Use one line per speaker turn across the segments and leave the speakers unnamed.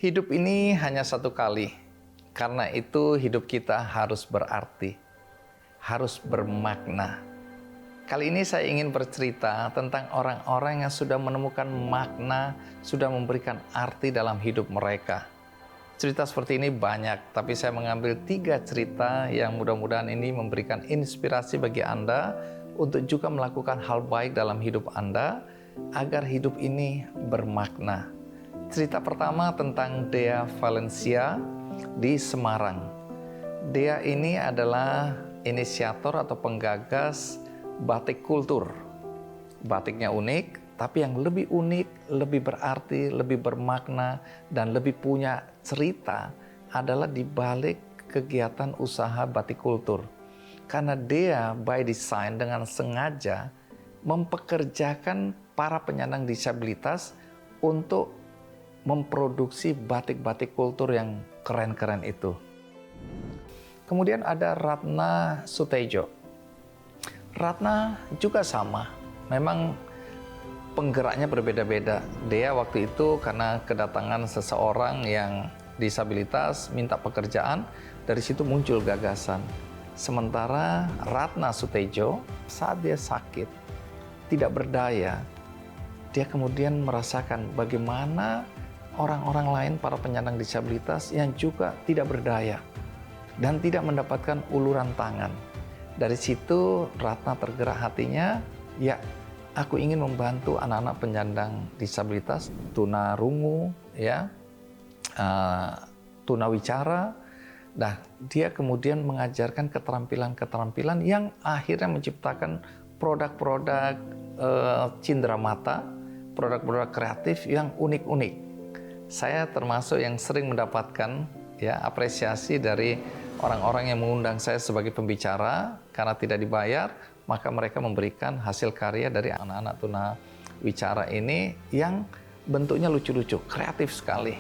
Hidup ini hanya satu kali, karena itu hidup kita harus berarti, harus bermakna. Kali ini saya ingin bercerita tentang orang-orang yang sudah menemukan makna, sudah memberikan arti dalam hidup mereka. Cerita seperti ini banyak, tapi saya mengambil 3 cerita yang mudah-mudahan ini memberikan inspirasi bagi Anda untuk juga melakukan hal baik dalam hidup Anda, agar hidup ini bermakna. Cerita pertama tentang Dea Valencia di Semarang. Dea ini adalah inisiator atau penggagas batik kultur. Batiknya unik, tapi yang lebih unik, lebih berarti, lebih bermakna, dan lebih punya cerita adalah di balik kegiatan usaha batik kultur. Karena Dea by design dengan sengaja mempekerjakan para penyandang disabilitas untuk memproduksi batik-batik kultur yang keren-keren itu. Kemudian ada Ratna Sutejo. Ratna juga sama, memang penggeraknya berbeda-beda. Dia waktu itu karena kedatangan seseorang yang disabilitas minta pekerjaan, dari situ muncul gagasan. Sementara Ratna Sutejo saat dia sakit, tidak berdaya, dia kemudian merasakan bagaimana orang-orang lain, para penyandang disabilitas yang juga tidak berdaya dan tidak mendapatkan uluran tangan. Dari situ Ratna tergerak hatinya, ya aku ingin membantu anak-anak penyandang disabilitas, tunarungu, ya, tunawicara. Nah, dia kemudian mengajarkan keterampilan-keterampilan yang akhirnya menciptakan produk-produk cindramata, produk-produk kreatif yang unik-unik. Saya termasuk yang sering mendapatkan apresiasi dari orang-orang yang mengundang saya sebagai pembicara. Karena tidak dibayar, maka mereka memberikan hasil karya dari anak-anak tunawicara ini yang bentuknya lucu-lucu, kreatif sekali.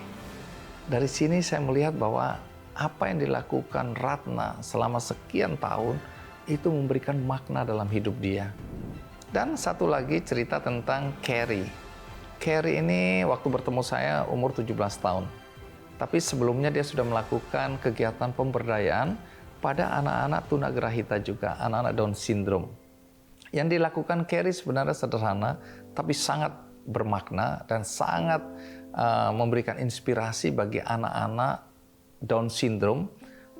Dari sini saya melihat bahwa apa yang dilakukan Ratna selama sekian tahun itu memberikan makna dalam hidup dia. Dan satu lagi cerita tentang Carrie. Carrie ini waktu bertemu saya umur 17 tahun. Tapi sebelumnya dia sudah melakukan kegiatan pemberdayaan pada anak-anak tunagrahita juga, anak-anak Down syndrome. Yang dilakukan Carrie sebenarnya sederhana, tapi sangat bermakna dan sangat memberikan inspirasi bagi anak-anak Down syndrome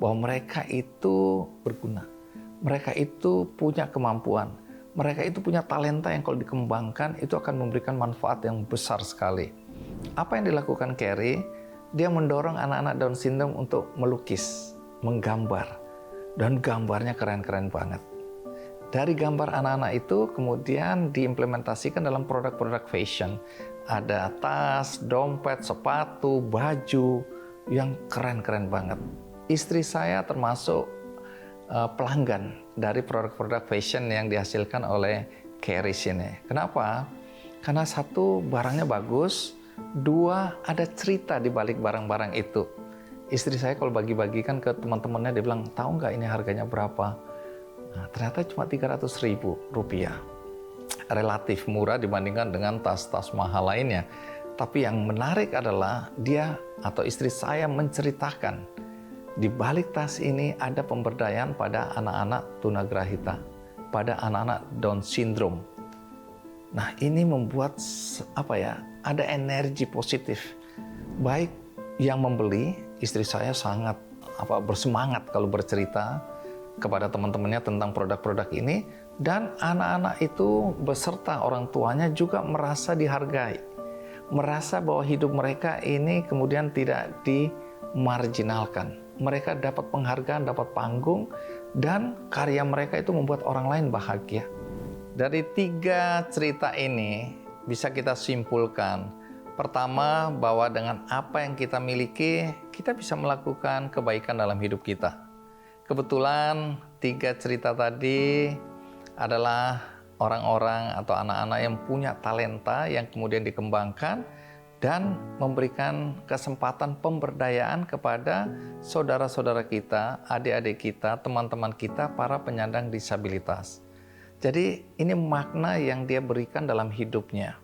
bahwa mereka itu berguna. Mereka itu punya kemampuan. Mereka itu punya talenta yang kalau dikembangkan itu akan memberikan manfaat yang besar sekali. Apa yang dilakukan Carrie? Dia mendorong anak-anak Down syndrome untuk melukis, menggambar. Dan gambarnya keren-keren banget. Dari gambar anak-anak itu kemudian diimplementasikan dalam produk-produk fashion. Ada tas, dompet, sepatu, baju yang keren-keren banget. Istri saya termasuk pelanggan dari produk-produk fashion yang dihasilkan oleh Carrie sini. Kenapa? Karena satu, barangnya bagus. Dua, ada cerita di balik barang-barang itu. Istri saya kalau bagi-bagikan ke teman-temannya, dia bilang, tahu nggak ini harganya berapa? Nah, ternyata cuma 300.000 rupiah. Relatif murah dibandingkan dengan tas-tas mahal lainnya. Tapi yang menarik adalah dia atau istri saya menceritakan di balik tas ini ada pemberdayaan pada anak-anak tunagrahita, pada anak-anak Down syndrome. Nah, ini membuat ada energi positif. Baik yang membeli, istri saya sangat bersemangat kalau bercerita kepada teman-temannya tentang produk-produk ini, dan anak-anak itu beserta orang tuanya juga merasa dihargai, merasa bahwa hidup mereka ini kemudian tidak dimarginalkan. Mereka dapat penghargaan, dapat panggung, dan karya mereka itu membuat orang lain bahagia. Dari 3 cerita ini bisa kita simpulkan, pertama, bahwa dengan apa yang kita miliki, kita bisa melakukan kebaikan dalam hidup kita. Kebetulan 3 cerita tadi adalah orang-orang atau anak-anak yang punya talenta yang kemudian dikembangkan dan memberikan kesempatan pemberdayaan kepada saudara-saudara kita, adik-adik kita, teman-teman kita, para penyandang disabilitas. Jadi ini makna yang dia berikan dalam hidupnya.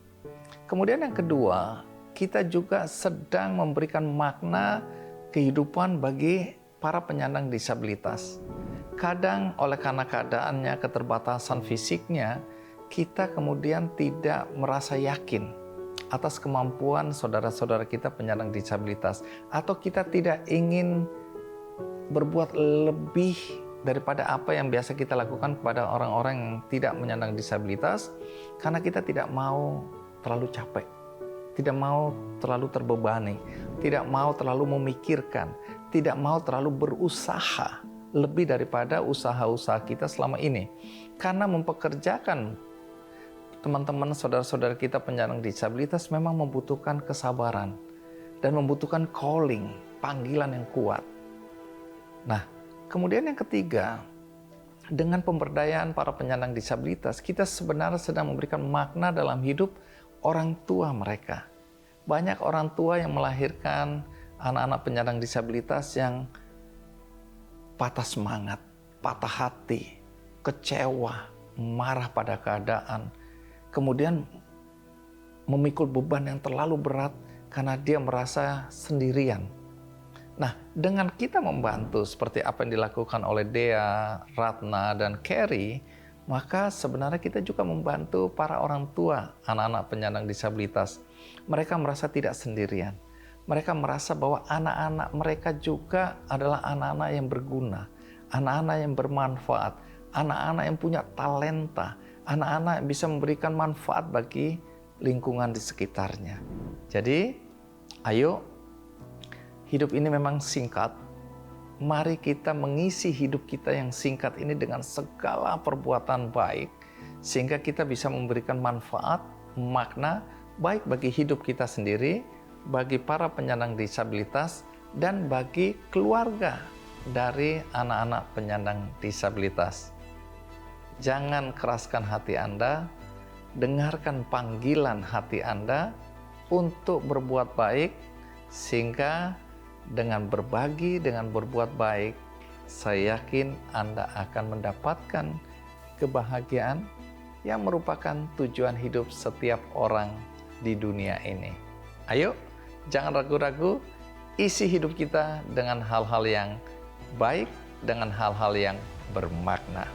Kemudian yang kedua, kita juga sedang memberikan makna kehidupan bagi para penyandang disabilitas. Kadang oleh karena keadaannya, keterbatasan fisiknya, kita kemudian tidak merasa yakin atas kemampuan saudara-saudara kita penyandang disabilitas, atau kita tidak ingin berbuat lebih daripada apa yang biasa kita lakukan kepada orang-orang yang tidak menyandang disabilitas, karena kita tidak mau terlalu capek, tidak mau terlalu terbebani, tidak mau terlalu memikirkan, tidak mau terlalu berusaha lebih daripada usaha-usaha kita selama ini. Karena mempekerjakan teman-teman saudara-saudara kita penyandang disabilitas memang membutuhkan kesabaran dan membutuhkan calling, panggilan yang kuat. Nah, kemudian yang ketiga, dengan pemberdayaan para penyandang disabilitas, kita sebenarnya sedang memberikan makna dalam hidup orang tua mereka. Banyak orang tua yang melahirkan anak-anak penyandang disabilitas yang patah semangat, patah hati, kecewa, marah pada keadaan, kemudian memikul beban yang terlalu berat karena dia merasa sendirian. Nah, dengan kita membantu seperti apa yang dilakukan oleh Dea, Ratna, dan Carrie, maka sebenarnya kita juga membantu para orang tua anak-anak penyandang disabilitas. Mereka merasa tidak sendirian. Mereka merasa bahwa anak-anak mereka juga adalah anak-anak yang berguna, anak-anak yang bermanfaat, anak-anak yang punya talenta, anak-anak yang bisa memberikan manfaat bagi lingkungan di sekitarnya. Jadi, ayo, hidup ini memang singkat. Mari kita mengisi hidup kita yang singkat ini dengan segala perbuatan baik, sehingga kita bisa memberikan manfaat, makna, baik bagi hidup kita sendiri, bagi para penyandang disabilitas, dan bagi keluarga dari anak-anak penyandang disabilitas. Jangan keraskan hati Anda, dengarkan panggilan hati Anda untuk berbuat baik, sehingga dengan berbagi, dengan berbuat baik, saya yakin Anda akan mendapatkan kebahagiaan yang merupakan tujuan hidup setiap orang di dunia ini. Ayo, jangan ragu-ragu, isi hidup kita dengan hal-hal yang baik, dengan hal-hal yang bermakna.